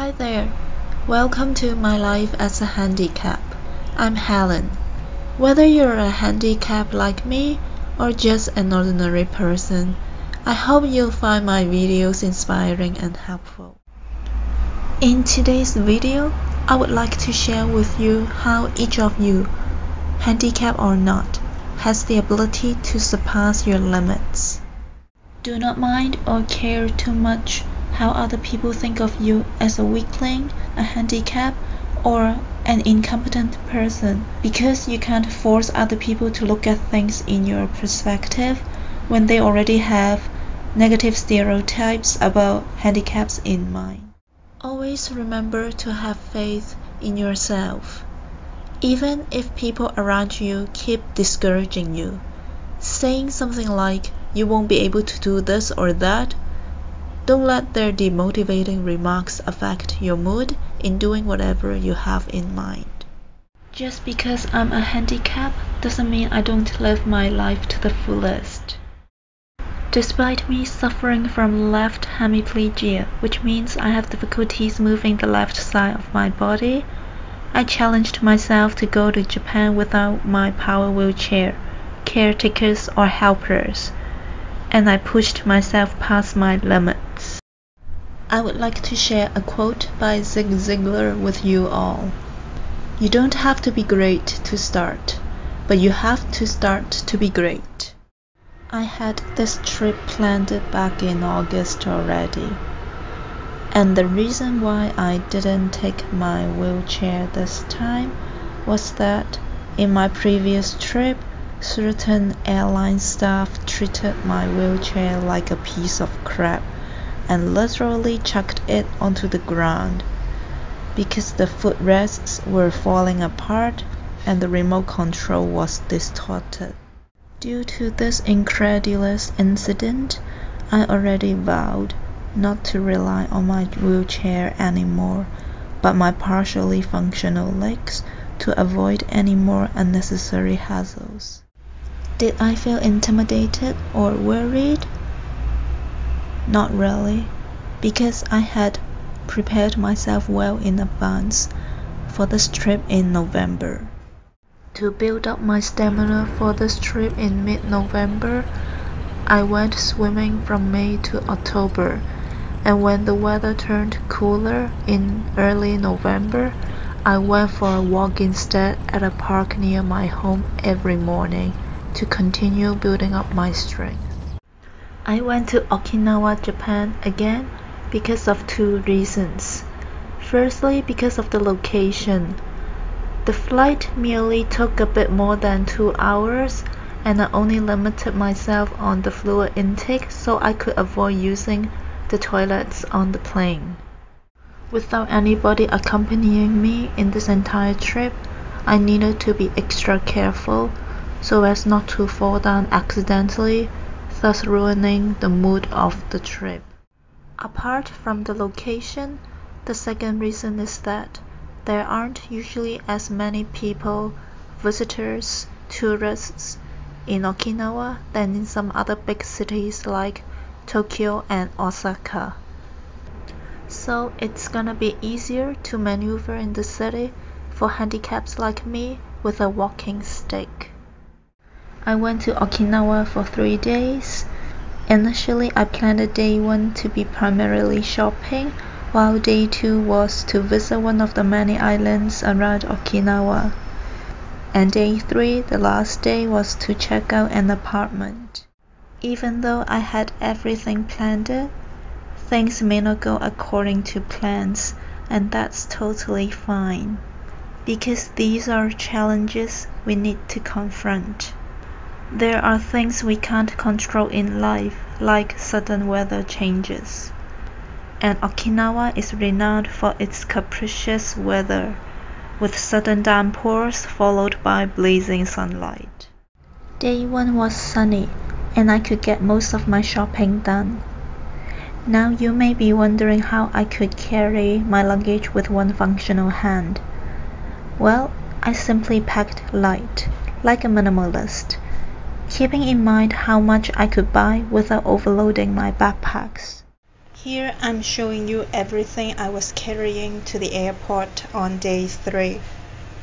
Hi there, welcome to my life as a handicap. I'm Helen. Whether you're a handicap like me or just an ordinary person, I hope you'll find my videos inspiring and helpful. In today's video, I would like to share with you how each of you, handicap or not, has the ability to surpass your limits. Do not mind or care too much how other people think of you as a weakling, a handicap, or an incompetent person, because you can't force other people to look at things in your perspective when they already have negative stereotypes about handicaps in mind. Always remember to have faith in yourself. Even if people around you keep discouraging you, saying something like, "You won't be able to do this or that," don't let their demotivating remarks affect your mood in doing whatever you have in mind. Just because I'm a handicap doesn't mean I don't live my life to the fullest. Despite me suffering from left hemiplegia, which means I have difficulties moving the left side of my body, I challenged myself to go to Japan without my power wheelchair, caretakers or helpers, and I pushed myself past my limits. I would like to share a quote by Zig Ziglar with you all. You don't have to be great to start, but you have to start to be great. I had this trip planned back in August already, and the reason why I didn't take my wheelchair this time was that in my previous trip, certain airline staff treated my wheelchair like a piece of crap and literally chucked it onto the ground because the footrests were falling apart and the remote control was distorted. Due to this incredulous incident, I already vowed not to rely on my wheelchair anymore, but my partially functional legs to avoid any more unnecessary hassles. Did I feel intimidated or worried? Not really, because I had prepared myself well in advance for this trip in November. To build up my stamina for this trip in mid-November, I went swimming from May to October, and when the weather turned cooler in early November, I went for a walk instead at a park near my home every morning to continue building up my strength. I went to Okinawa, Japan again because of two reasons. Firstly, because of the location. The flight merely took a bit more than 2 hours, and I only limited myself on the fluid intake so I could avoid using the toilets on the plane. Without anybody accompanying me in this entire trip, I needed to be extra careful so as not to fall down accidentally, thus ruining the mood of the trip. Apart from the location, the second reason is that there aren't usually as many people, visitors, tourists in Okinawa than in some other big cities like Tokyo and Osaka. So it's gonna be easier to maneuver in the city for handicaps like me with a walking stick. I went to Okinawa for 3 days. Initially, I planned day 1 to be primarily shopping, while day 2 was to visit one of the many islands around Okinawa. And day 3, the last day, was to check out an apartment. Even though I had everything planned, things may not go according to plans, and that's totally fine, because these are challenges we need to confront. There are things we can't control in life, like sudden weather changes. And Okinawa is renowned for its capricious weather, with sudden downpours followed by blazing sunlight. Day 1 was sunny, and I could get most of my shopping done. Now you may be wondering how I could carry my luggage with one functional hand. Well, I simply packed light, like a minimalist, keeping in mind how much I could buy without overloading my backpacks. Here I'm showing you everything I was carrying to the airport on day 3.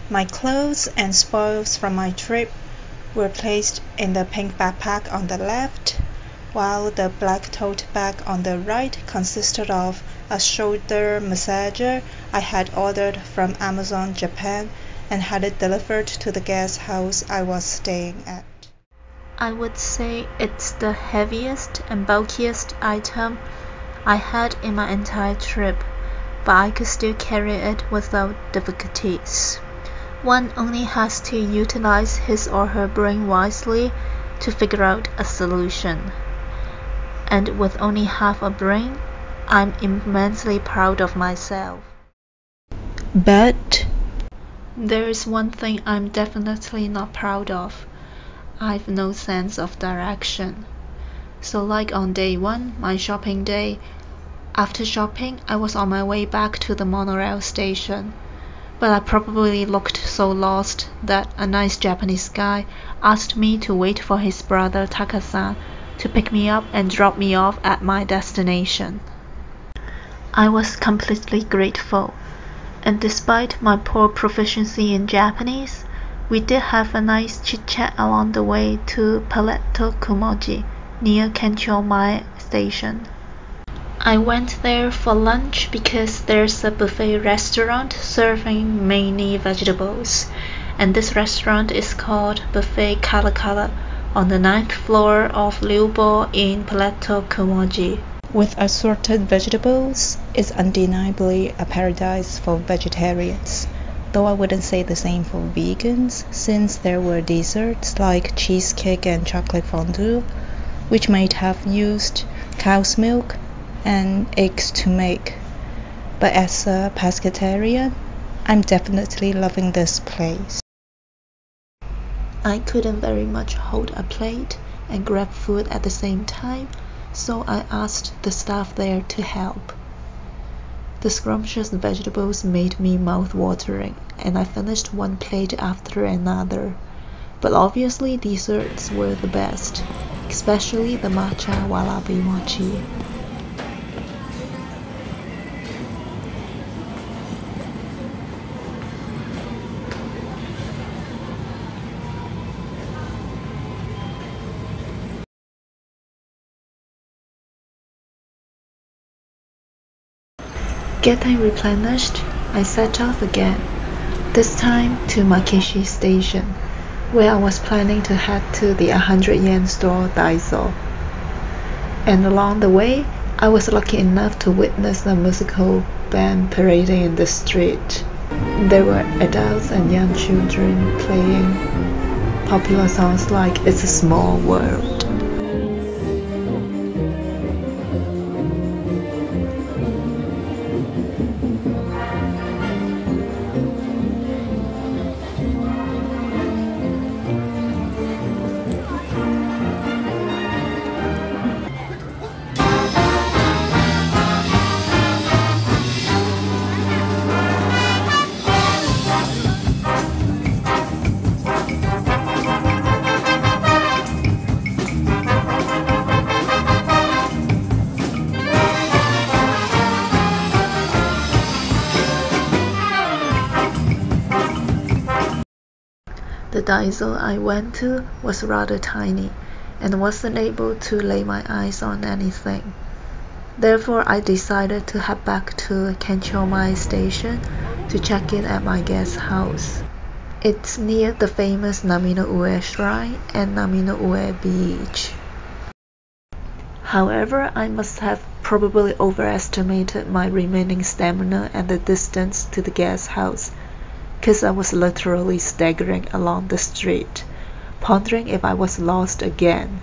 My clothes and spoils from my trip were placed in the pink backpack on the left, while the black tote bag on the right consisted of a shoulder massager I had ordered from Amazon Japan and had it delivered to the guest house I was staying at. I would say it's the heaviest and bulkiest item I had in my entire trip, but I could still carry it without difficulties. One only has to utilize his or her brain wisely to figure out a solution. And with only half a brain, I'm immensely proud of myself. But there is one thing I'm definitely not proud of. I've no sense of direction. So like on day 1, my shopping day, after shopping I was on my way back to the monorail station, but I probably looked so lost that a nice Japanese guy asked me to wait for his brother Taka-san to pick me up and drop me off at my destination. I was completely grateful, and despite my poor proficiency in Japanese, we did have a nice chit-chat along the way to Paletto Kumoji, near Kenchomai Station. I went there for lunch because there's a buffet restaurant serving mainly vegetables, and this restaurant is called Buffet Kala Kala on the 9th floor of Ryubo in Paletto Kumoji. With assorted vegetables, it's undeniably a paradise for vegetarians, though I wouldn't say the same for vegans, since there were desserts like cheesecake and chocolate fondue, which might have used cow's milk and eggs to make. But as a pescatarian, I'm definitely loving this place. I couldn't very much hold a plate and grab food at the same time, so I asked the staff there to help. The scrumptious vegetables made me mouth-watering, and I finished one plate after another. But obviously desserts were the best, especially the matcha warabi mochi. Getting replenished, I set off again, this time to Makishi Station, where I was planning to head to the 100-yen store Daiso. And along the way, I was lucky enough to witness a musical band parading in the street. There were adults and young children playing popular songs like It's a Small World. The Daiso I went to was rather tiny and wasn't able to lay my eyes on anything. Therefore, I decided to head back to Kenchomai Station to check in at my guest house. It's near the famous Namino-ue Shrine and Namino-ue Beach. However, I must have probably overestimated my remaining stamina and the distance to the guest house, because I was literally staggering along the street, pondering if I was lost again.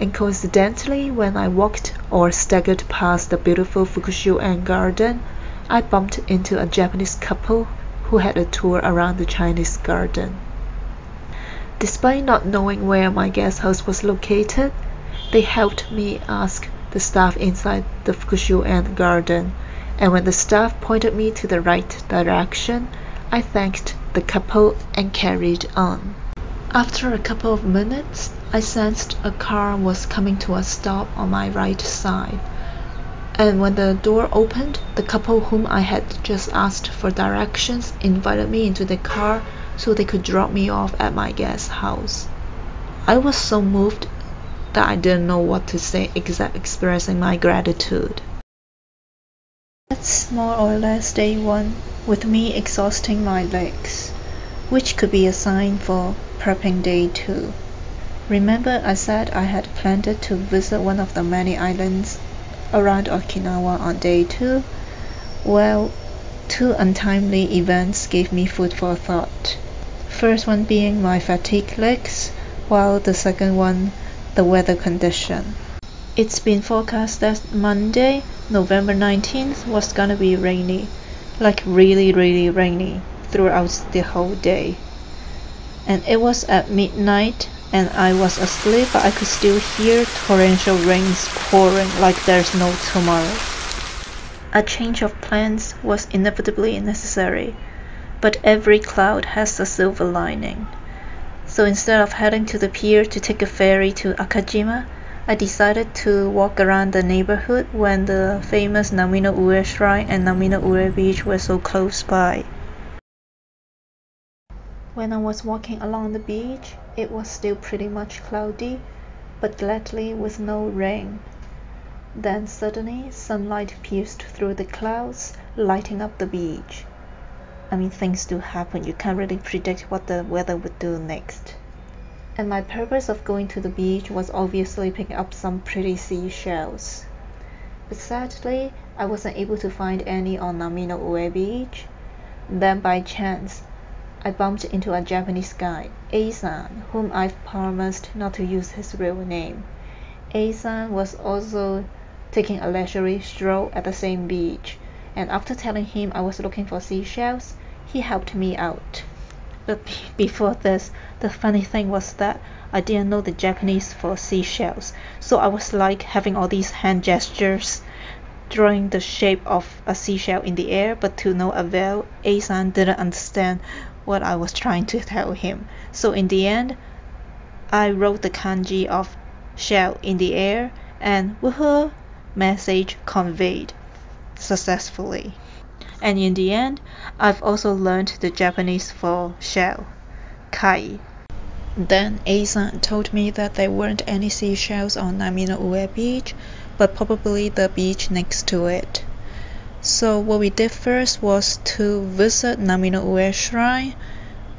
And coincidentally, when I walked or staggered past the beautiful Fukushio-en garden, I bumped into a Japanese couple who had a tour around the Chinese garden. Despite not knowing where my guest house was located, they helped me ask the staff inside the Fukushio-en garden, and when the staff pointed me to the right direction, I thanked the couple and carried on. After a couple of minutes, I sensed a car was coming to a stop on my right side. And when the door opened, the couple whom I had just asked for directions invited me into the car so they could drop me off at my guest house. I was so moved that I didn't know what to say except expressing my gratitude. That's more or less day 1, with me exhausting my legs, which could be a sign for prepping day 2. Remember I said I had planned to visit one of the many islands around Okinawa on day 2? Well, 2 untimely events gave me food for thought. First one being my fatigued legs, while the second one, the weather condition. It's been forecast that Monday, November 19th was gonna be rainy, like really rainy throughout the whole day. And it was at midnight and I was asleep, but I could still hear torrential rains pouring like there's no tomorrow. A change of plans was inevitably necessary, but every cloud has a silver lining. So instead of heading to the pier to take a ferry to Akajima, I decided to walk around the neighborhood when the famous Namino-Ue Shrine and Namino-Ue Beach were so close by. When I was walking along the beach, it was still pretty much cloudy, but gladly with no rain. Then suddenly, sunlight pierced through the clouds, lighting up the beach. I mean, things do happen. You can't really predict what the weather would do next. And my purpose of going to the beach was obviously picking up some pretty seashells. But sadly, I wasn't able to find any on Namino-Ue Beach. Then by chance, I bumped into a Japanese guy, A-san, whom I've promised not to use his real name. A-san was also taking a leisurely stroll at the same beach, and after telling him I was looking for seashells, he helped me out. But before this, the funny thing was that I didn't know the Japanese for seashells, so I was like having all these hand gestures, drawing the shape of a seashell in the air, but to no avail. A-san didn't understand what I was trying to tell him. So in the end, I wrote the kanji of shell in the air, and woohoo, message conveyed successfully. And in the end, I've also learned the Japanese for shell, kai. Then A-san told me that there weren't any seashells on Namino-Ue Beach, but probably the beach next to it. So what we did first was to visit Namino-Ue Shrine,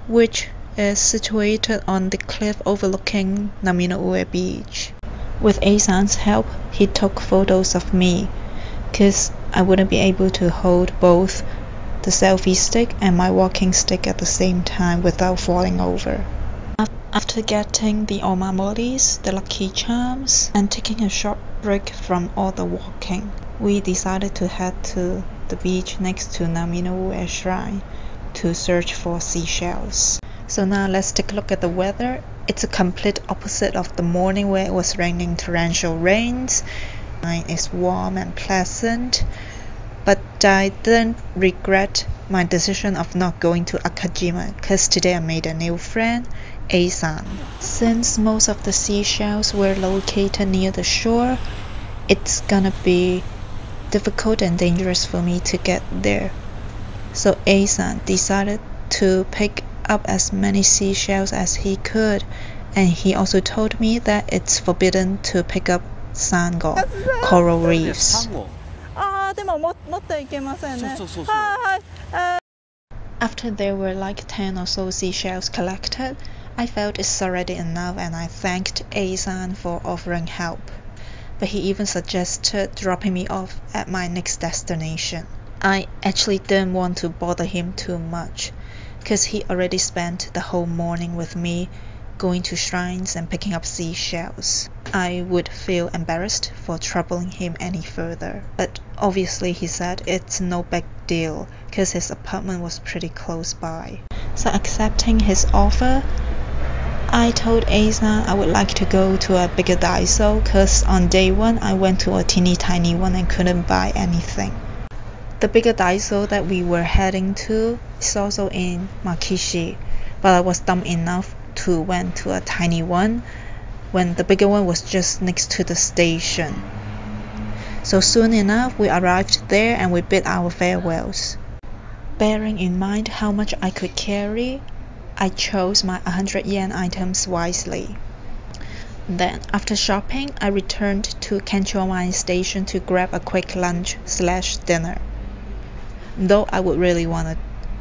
which is situated on the cliff overlooking Namino-Ue Beach. With A-san's help, he took photos of me, because I wouldn't be able to hold both the selfie stick and my walking stick at the same time without falling over. After getting the omamoris, the lucky charms, and taking a short break from all the walking, we decided to head to the beach next to Namino-Ue Shrine to search for seashells. So now let's take a look at the weather. It's a complete opposite of the morning where it was raining torrential rains. It's warm and pleasant, but I didn't regret my decision of not going to Akajima because today I made a new friend, A-san. Since most of the seashells were located near the shore, it's gonna be difficult and dangerous for me to get there. So A-san decided to pick up as many seashells as he could, and he also told me that it's forbidden to pick up sango, coral reefs. After there were like 10 or so seashells collected, I felt it's already enough, and I thanked A-san for offering help. But he even suggested dropping me off at my next destination. I actually didn't want to bother him too much, because he already spent the whole morning with me, going to shrines and picking up seashells. I would feel embarrassed for troubling him any further. But obviously he said it's no big deal, because his apartment was pretty close by. So accepting his offer, I told A-san I would like to go to a bigger Daiso, because on day 1 I went to a teeny tiny one and couldn't buy anything. The bigger Daiso that we were heading to is also in Makishi, but I was dumb enough to went to a tiny one when the bigger one was just next to the station. So soon enough, we arrived there and we bid our farewells. Bearing in mind how much I could carry, I chose my 100 yen items wisely. Then, after shopping, I returned to Kanchomai Station to grab a quick lunch/dinner. Though I would really want to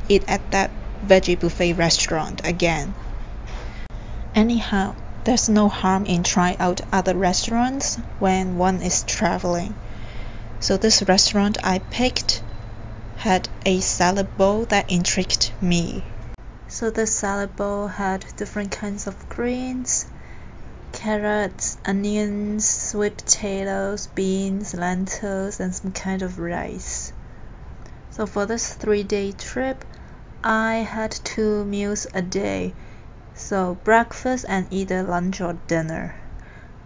eat at that veggie buffet restaurant again. Anyhow, there's no harm in trying out other restaurants when one is traveling. So this restaurant I picked had a salad bowl that intrigued me. So this salad bowl had different kinds of greens, carrots, onions, sweet potatoes, beans, lentils, and some kind of rice. So for this 3-day trip, I had 2 meals a day, so breakfast and either lunch or dinner.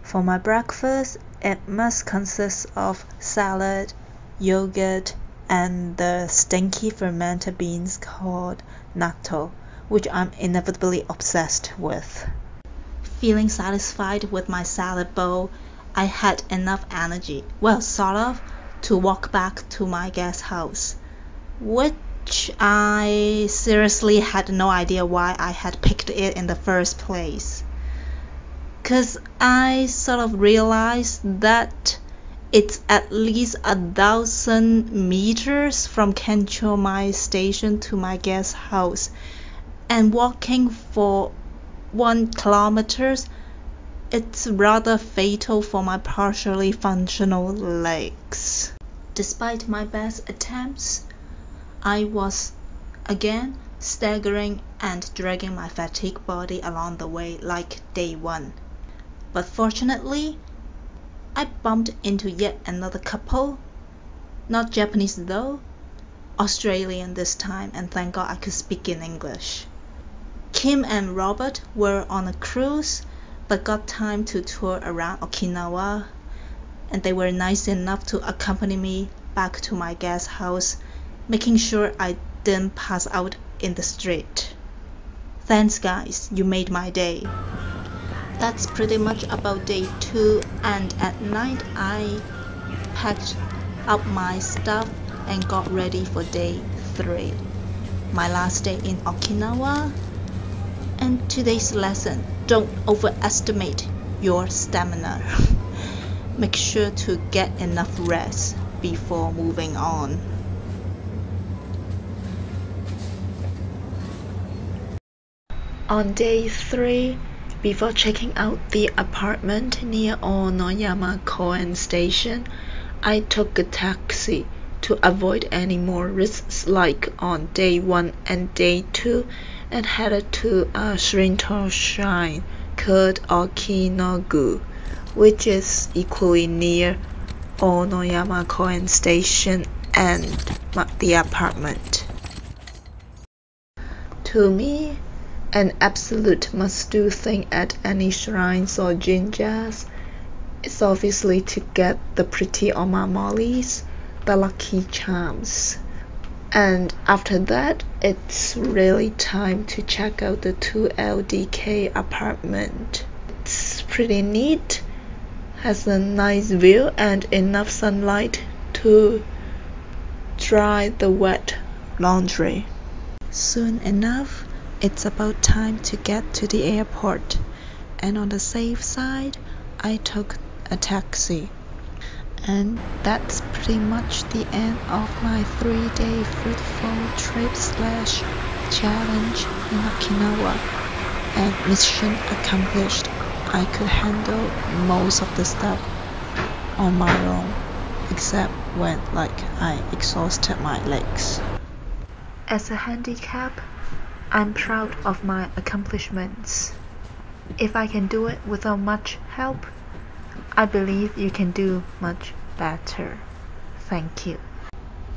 For my breakfast, it must consist of salad, yogurt, and the stinky fermented beans called natto, which I'm inevitably obsessed with. Feeling satisfied with my salad bowl, I had enough energy, well, sort of, to walk back to my guest house, which I seriously had no idea why I had picked it in the first place. 'Cause I sort of realized that it's at least 1,000 meters from Kanchomai Station to my guest house, and walking for 1 kilometer, it's rather fatal for my partially functional legs. Despite my best attempts, I was again staggering and dragging my fatigued body along the way like day 1. But fortunately, I bumped into yet another couple, not Japanese though, Australian this time, and thank God I could speak in English. Kim and Robert were on a cruise, but got time to tour around Okinawa, and they were nice enough to accompany me back to my guest house, making sure I didn't pass out in the street. Thanks guys, you made my day. That's pretty much about day 2, and at night I packed up my stuff and got ready for day 3, my last day in Okinawa. And today's lesson: don't overestimate your stamina. Make sure to get enough rest before moving on. On day 3, before checking out the apartment near Onoyama Koen Station, I took a taxi to avoid any more risks like on day 1 and day 2, and headed to a Shinto shrine called Okinawa, which is equally near Onoyama Koen Station and the apartment. To me, an absolute must-do thing at any shrines or jinjas is obviously to get the pretty omamoris, the lucky charms. And after that, it's really time to check out the 2LDK apartment. It's pretty neat, has a nice view and enough sunlight to dry the wet laundry. Soon enough, it's about time to get to the airport, and on the safe side, I took a taxi. And that's pretty much the end of my 3-day fruitful trip/challenge in Okinawa. And mission accomplished. I could handle most of the stuff on my own, except when I exhausted my legs. As a handicap, I'm proud of my accomplishments. If I can do it without much help, I believe you can do much better. Thank you.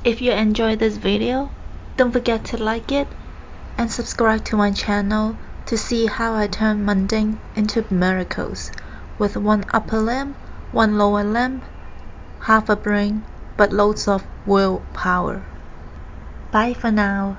If you enjoyed this video, don't forget to like it and subscribe to my channel to see how I turn mundane into miracles with 1 upper limb, 1 lower limb, half a brain, but loads of willpower. Bye for now.